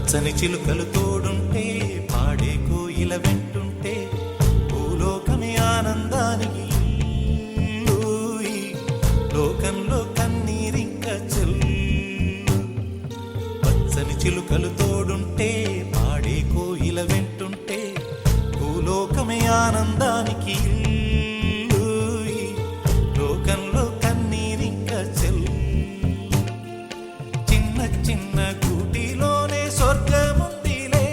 పచ్చని చిలుకలు తోడుంటే పాడే కోయిల వెంటుంటే భూలోకమే ఆనందానికి లోకంలో కన్నీరింక చెల్లు. పచ్చని చిలుకలు తోడుంటే పాడే కోయిల వెంటుంటే భూలోకమే ఆనందానికి లోకంలో కన్నీరింక చెల్లు. చిన్న చిన్న గూటిలోనే స్వర్గముందిలే,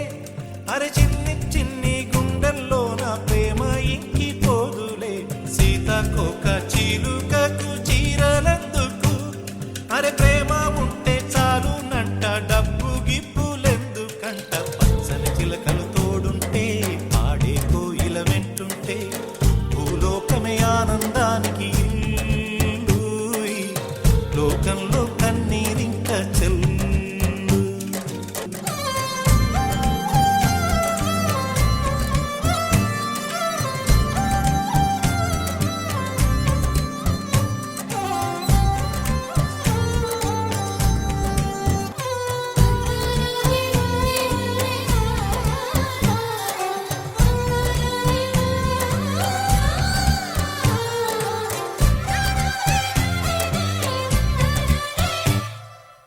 అరే చిన్ని చిన్ని గుండెల్లో నా ప్రేమ ఇంకిపోదులే. సీతాకోక చిలుకకు చీరలెందుకు, అరే ప్రేమ ఉంటే చాలునంట, డబ్బు గిప్పులెందుకంట. పచ్చని చిలకలు తోడుంటే పాడే కోయిల వెంటుంటే భూలోకమే ఆనందానికి లోకంలో కన్నీరింక చెల్లు.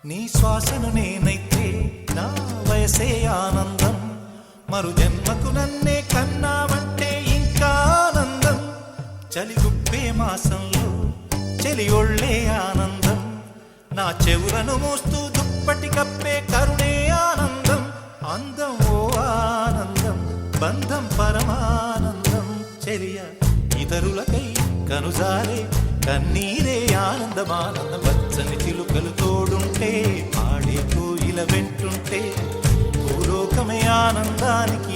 నీ శ్వాసను నేనైతే నా వయసే ఆనందం, మరు జన్మకు నన్నే కన్నావంటే ఇంకా ఆనందం. చలిగుప్పే మాసంలో చెలి ఒళ్ళే ఆనందం, నా చెవులను మోస్తూ దుప్పటి కప్పే కరుణే ఆనందం. అందం ఓ ఆనందం, బంధం పరమానందం. చెలియ ఇతరులకై కనుజారే కన్నీరే ఆనందమానందం. పచ్చని చిలుకలు తోడుంటే పాడే కోయిల వెంటుంటే భూలోకమే ఆనందానికి